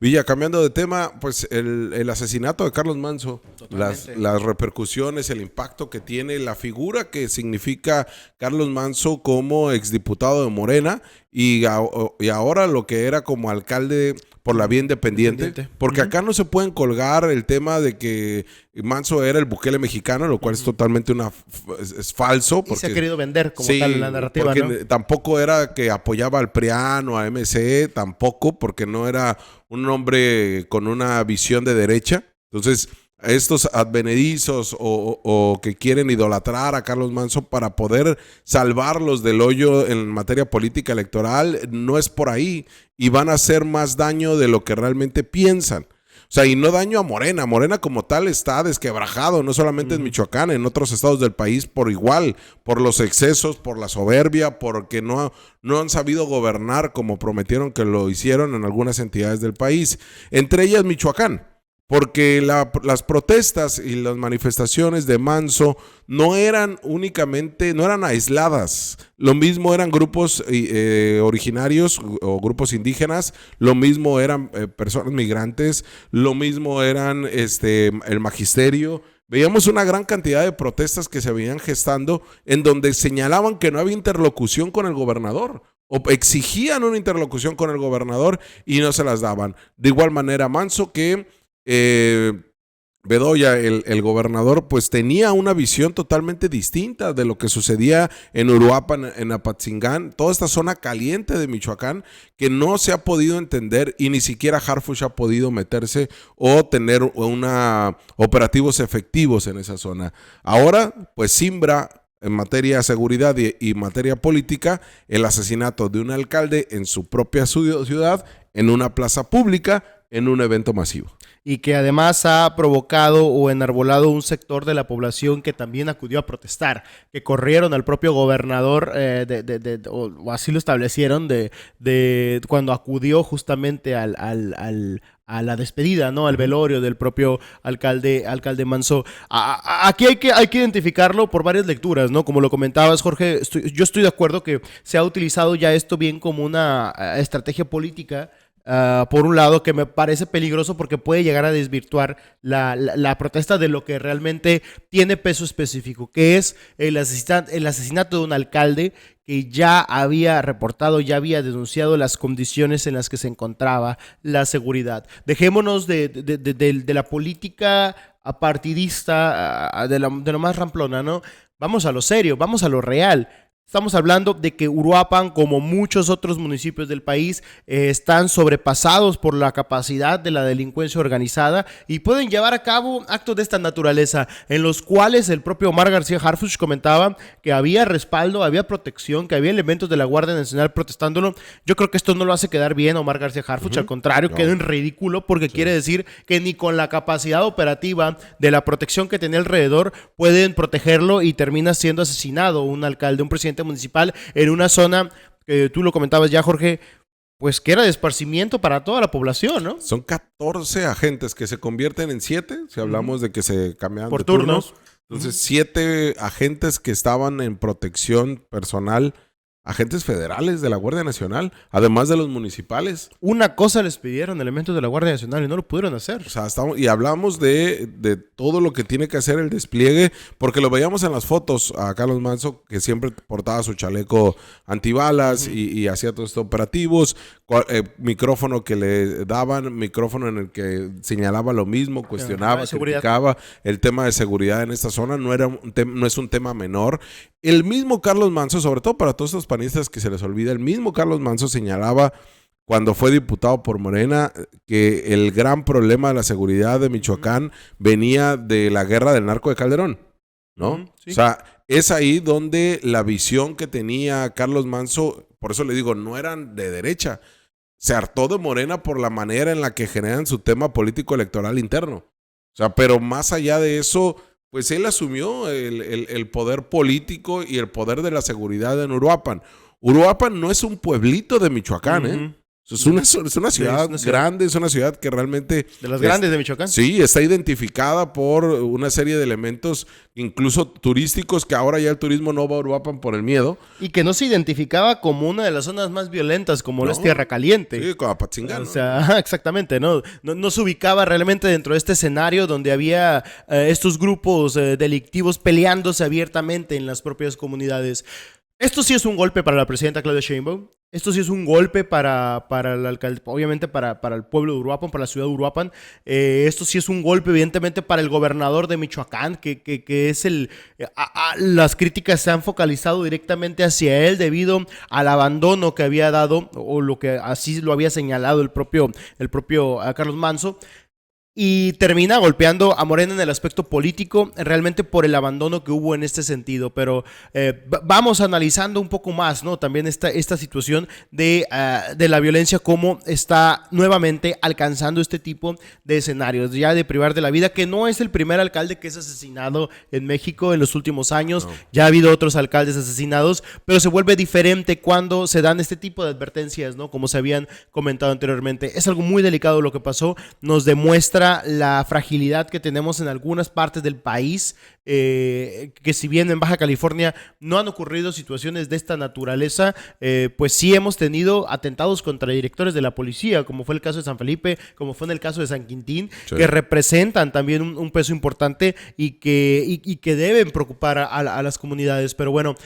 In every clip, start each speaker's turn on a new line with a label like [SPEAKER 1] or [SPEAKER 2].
[SPEAKER 1] Villa, cambiando de tema, pues el asesinato de Carlos Manso, las repercusiones, el impacto que tiene, la figura que significa Carlos Manso como exdiputado de Morena y ahora lo que era como alcalde por la vía independiente, porque acá no se pueden colgar el tema de que Manso era el Bukele mexicano, lo cual es totalmente es falso.
[SPEAKER 2] Porque, y se ha querido vender como tal la narrativa,
[SPEAKER 1] porque
[SPEAKER 2] ¿no?
[SPEAKER 1] tampoco era que apoyaba al PRIAN o a MC, tampoco, porque no era un hombre con una visión de derecha. Entonces, estos advenedizos o que quieren idolatrar a Carlos Manso para poder salvarlos del hoyo en materia política electoral, no es por ahí, y van a hacer más daño de lo que realmente piensan. O sea, y no daño a Morena. Morena como tal está desquebrajado, no solamente en Michoacán, en otros estados del país por igual, por los excesos, por la soberbia, porque no han sabido gobernar como prometieron que lo hicieron en algunas entidades del país, entre ellas Michoacán. Porque las protestas y las manifestaciones de Manso no eran únicamente, no eran aisladas. Lo mismo eran grupos originarios o grupos indígenas, lo mismo eran personas migrantes, lo mismo eran el magisterio. Veíamos una gran cantidad de protestas que se venían gestando en donde señalaban que no había interlocución con el gobernador o exigían una interlocución con el gobernador y no se las daban. De igual manera, Manso que Bedoya, el gobernador, pues tenía una visión totalmente distinta de lo que sucedía en Uruapan, en Apatzingán, toda esta zona caliente de Michoacán, que no se ha podido entender y ni siquiera Harfuch ha podido meterse o tener operativos efectivos en esa zona. Ahora, pues simbra en materia de seguridad y materia política el asesinato de un alcalde en su propia ciudad, en una plaza pública, en un evento masivo.
[SPEAKER 2] Y que además ha provocado o enarbolado un sector de la población que también acudió a protestar, que corrieron al propio gobernador, o así lo establecieron, de cuando acudió justamente a la despedida, ¿no? Al velorio del propio alcalde Manso. Aquí hay que identificarlo por varias lecturas, ¿no? Como lo comentabas, Jorge, yo estoy de acuerdo que se ha utilizado ya esto bien como una estrategia política. Por un lado, que me parece peligroso porque puede llegar a desvirtuar la protesta de lo que realmente tiene peso específico, que es el asesinato de un alcalde que ya había reportado, ya había denunciado las condiciones en las que se encontraba la seguridad. Dejémonos de la política partidista, de lo más ramplona, ¿no? Vamos a lo serio, vamos a lo real. Estamos hablando de que Uruapan, como muchos otros municipios del país, están sobrepasados por la capacidad de la delincuencia organizada y pueden llevar a cabo actos de esta naturaleza, en los cuales el propio Omar García Harfuch comentaba que había respaldo, había protección, que había elementos de la Guardia Nacional protestándolo. Yo creo que esto no lo hace quedar bien a Omar García Harfuch, al contrario, queda en ridículo porque quiere decir que ni con la capacidad operativa de la protección que tenía alrededor pueden protegerlo y termina siendo asesinado un alcalde, un presidente municipal en una zona que tú lo comentabas ya, Jorge, pues que era de esparcimiento para toda la población, ¿no?
[SPEAKER 1] Son 14 agentes que se convierten en 7, si hablamos de que se cambiaban
[SPEAKER 2] por
[SPEAKER 1] de turnos.
[SPEAKER 2] Entonces,
[SPEAKER 1] 7 agentes que estaban en protección personal, agentes federales de la Guardia Nacional, además de los municipales.
[SPEAKER 2] Una cosa les pidieron elementos de la Guardia Nacional y no lo pudieron hacer.
[SPEAKER 1] O sea, y hablamos de todo lo que tiene que hacer el despliegue, porque lo veíamos en las fotos a Carlos Manso, que siempre portaba su chaleco antibalas y hacía todos estos operativos, micrófono que le daban, micrófono en el que señalaba lo mismo, cuestionaba, criticaba. El tema de seguridad en esta zona no es un tema menor. El mismo Carlos Manso, sobre todo para todos estos panistas que se les olvida, el mismo Carlos Manso señalaba cuando fue diputado por Morena que el gran problema de la seguridad de Michoacán venía de la guerra del narco de Calderón, ¿no? Sí. O sea, es ahí donde la visión que tenía Carlos Manso, por eso le digo, no eran de derecha, se hartó de Morena por la manera en la que generan su tema político electoral interno. O sea, pero más allá de eso, pues él asumió el poder político y el poder de la seguridad en Uruapan. Uruapan no es un pueblito de Michoacán, ¿eh? O Es una ciudad grande, es una ciudad que realmente...
[SPEAKER 2] De las grandes de Michoacán.
[SPEAKER 1] Sí, está identificada por una serie de elementos, incluso turísticos, que ahora ya el turismo no va a Uruapan por el miedo.
[SPEAKER 2] Y que no se identificaba como una de las zonas más violentas, como lo es Tierra Caliente.
[SPEAKER 1] Sí, como Apatzingán.
[SPEAKER 2] O sea, exactamente, ¿no? No se ubicaba realmente dentro de este escenario donde había estos grupos delictivos peleándose abiertamente en las propias comunidades. Esto sí es un golpe para la presidenta Claudia Sheinbaum. Esto sí es un golpe para el alcalde, obviamente para el pueblo de Uruapan, para la ciudad de Uruapan. Esto sí es un golpe, evidentemente, para el gobernador de Michoacán, que es las críticas se han focalizado directamente hacia él debido al abandono que había dado, o lo que así lo había señalado el propio Carlos Manzo. Y termina golpeando a Morena en el aspecto político, realmente por el abandono que hubo en este sentido. Pero vamos analizando un poco más, ¿no? También esta situación de la violencia, cómo está nuevamente alcanzando este tipo de escenarios, ya de privar de la vida, que no es el primer alcalde que es asesinado en México en los últimos años. No. Ya ha habido otros alcaldes asesinados, pero se vuelve diferente cuando se dan este tipo de advertencias, ¿no? Como se habían comentado anteriormente. Es algo muy delicado lo que pasó, nos demuestra la fragilidad que tenemos en algunas partes del país, que si bien en Baja California no han ocurrido situaciones de esta naturaleza, pues sí hemos tenido atentados contra directores de la policía, como fue el caso de San Felipe, como fue en el caso de San Quintín, sí, que representan también un peso importante y que deben preocupar a las comunidades. Pero bueno,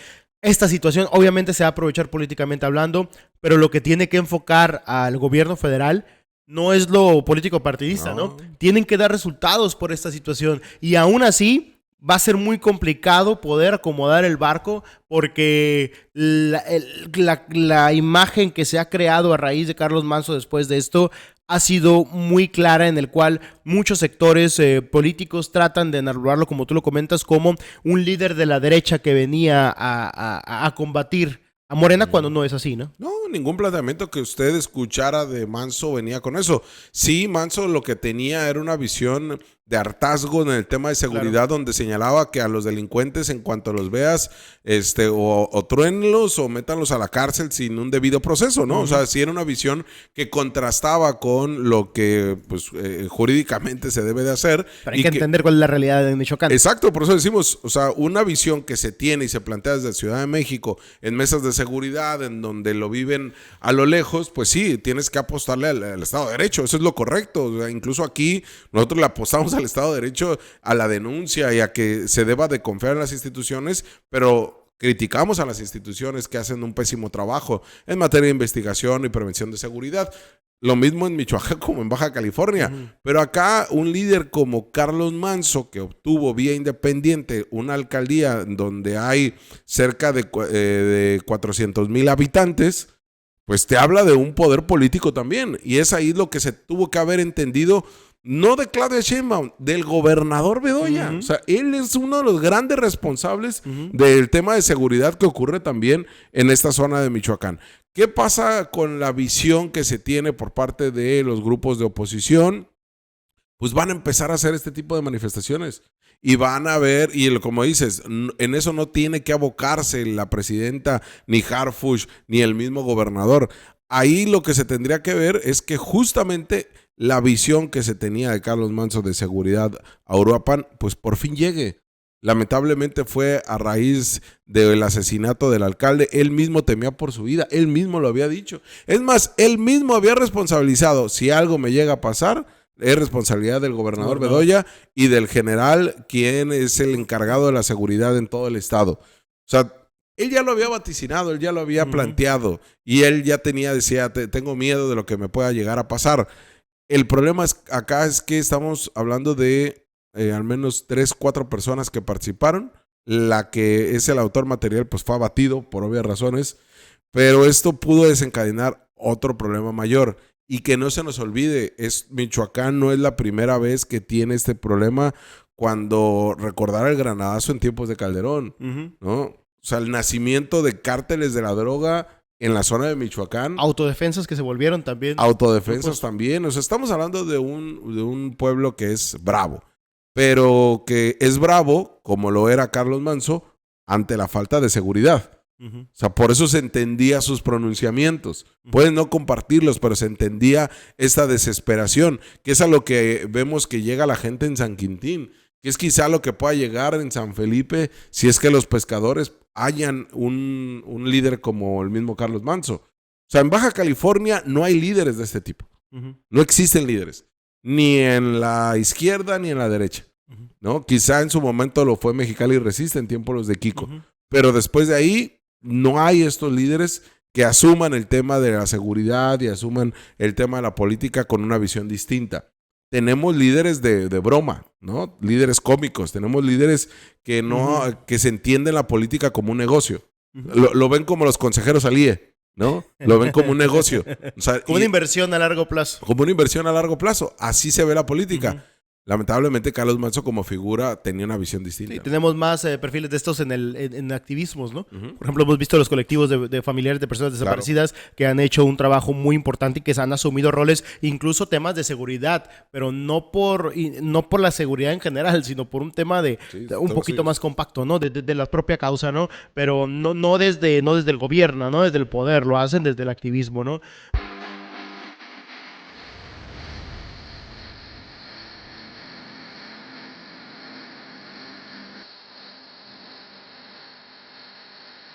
[SPEAKER 2] esta situación obviamente se va a aprovechar políticamente hablando, pero lo que tiene que enfocar al gobierno federal no es lo político partidista, ¿no? Tienen que dar resultados por esta situación. Y aún así, va a ser muy complicado poder acomodar el barco porque la imagen que se ha creado a raíz de Carlos Manzo después de esto ha sido muy clara, en el cual muchos sectores políticos tratan de enarbolarlo, como tú lo comentas, como un líder de la derecha que venía a combatir a Morena, cuando no es así, ¿no?
[SPEAKER 1] No, ningún planteamiento que usted escuchara de Manzo venía con eso. Sí, Manzo lo que tenía era una visión de hartazgo en el tema de seguridad, claro, donde señalaba que a los delincuentes, en cuanto los veas, o truénlos o métanlos a la cárcel sin un debido proceso, ¿no? O sea, sí era una visión que contrastaba con lo que pues jurídicamente se debe de hacer.
[SPEAKER 2] Pero hay que entender cuál es la realidad de Michoacán.
[SPEAKER 1] Exacto, por eso decimos, o sea, una visión que se tiene y se plantea desde Ciudad de México en mesas de seguridad, en donde lo viven a lo lejos, pues sí, tienes que apostarle al Estado de Derecho, eso es lo correcto. O sea, incluso aquí nosotros le apostamos al Estado de Derecho, a la denuncia y a que se deba de confiar en las instituciones, pero criticamos a las instituciones que hacen un pésimo trabajo en materia de investigación y prevención de seguridad. Lo mismo en Michoacán como en Baja California. Pero acá un líder como Carlos Manzo, que obtuvo vía independiente una alcaldía donde hay cerca de 400,000 habitantes, pues te habla de un poder político también. Y es ahí lo que se tuvo que haber entendido, no de Claudia Sheinbaum, del gobernador Bedoya. O sea, él es uno de los grandes responsables del tema de seguridad que ocurre también en esta zona de Michoacán. ¿Qué pasa con la visión que se tiene por parte de los grupos de oposición? Pues van a empezar a hacer este tipo de manifestaciones y van a ver, y como dices, en eso no tiene que abocarse la presidenta, ni Harfuch, ni el mismo gobernador. Ahí lo que se tendría que ver es que justamente la visión que se tenía de Carlos Manzo de seguridad a Uruapan, pues por fin llegue. Lamentablemente fue a raíz del asesinato del alcalde. Él mismo temía por su vida, él mismo lo había dicho. Es más, él mismo había responsabilizado, si algo me llega a pasar, es responsabilidad del gobernador Bedoya y del general, quien es el encargado de la seguridad en todo el estado. O sea, él ya lo había vaticinado, él ya lo había planteado y él ya decía, tengo miedo de lo que me pueda llegar a pasar. El problema acá es que estamos hablando de al menos 3-4 personas que participaron. La que es el autor material pues fue abatido por obvias razones, pero esto pudo desencadenar otro problema mayor. Y que no se nos olvide, Michoacán no es la primera vez que tiene este problema, cuando recordar el granadazo en tiempos de Calderón, ¿no? O sea, el nacimiento de cárteles de la droga en la zona de Michoacán.
[SPEAKER 2] Autodefensas que se volvieron también.
[SPEAKER 1] Autodefensas también. O sea, estamos hablando de un pueblo que es bravo, pero que es bravo, como lo era Carlos Manzo, ante la falta de seguridad.
[SPEAKER 2] Ujú.
[SPEAKER 1] O sea, por eso se entendía sus pronunciamientos. Pueden no compartirlos, pero se entendía esta desesperación, que es a lo que vemos que llega la gente en San Quintín, que es quizá lo que pueda llegar en San Felipe si es que los pescadores hayan un líder como el mismo Carlos Manzo. O sea, en Baja California no hay líderes de este tipo.
[SPEAKER 2] Ujú.
[SPEAKER 1] No existen líderes, ni en la izquierda ni en la derecha,
[SPEAKER 2] Ujú.
[SPEAKER 1] ¿no? Quizá en su momento lo fue Mexicali Resiste en tiempos los de Kiko,
[SPEAKER 2] Ujú.
[SPEAKER 1] pero después de ahí no hay estos líderes que asuman el tema de la seguridad y asuman el tema de la política con una visión distinta. Tenemos líderes de broma, ¿no? Líderes cómicos, tenemos líderes que no, que se entienden la política como un negocio.
[SPEAKER 2] Ujú.
[SPEAKER 1] Lo ven como los consejeros al IE, ¿no? Lo ven como un negocio. O sea,
[SPEAKER 2] Como una inversión a largo plazo.
[SPEAKER 1] como una inversión a largo plazo. Así se ve la política.
[SPEAKER 2] Ujú.
[SPEAKER 1] Lamentablemente, Carlos Manzo como figura tenía una visión
[SPEAKER 2] Sí,
[SPEAKER 1] distinta.
[SPEAKER 2] tenemos más perfiles de estos en activismos, ¿no?
[SPEAKER 1] Ujú.
[SPEAKER 2] Por ejemplo, hemos visto los colectivos de familiares de personas desaparecidas que han hecho un trabajo muy importante y que se han asumido roles, incluso temas de seguridad, pero no por la seguridad en general, sino por un tema
[SPEAKER 1] Sí,
[SPEAKER 2] de un
[SPEAKER 1] todos
[SPEAKER 2] poquito
[SPEAKER 1] ellos.
[SPEAKER 2] más compacto, ¿no? De la propia causa, ¿no? Pero no desde el gobierno, no desde el poder, lo hacen desde el activismo, ¿no?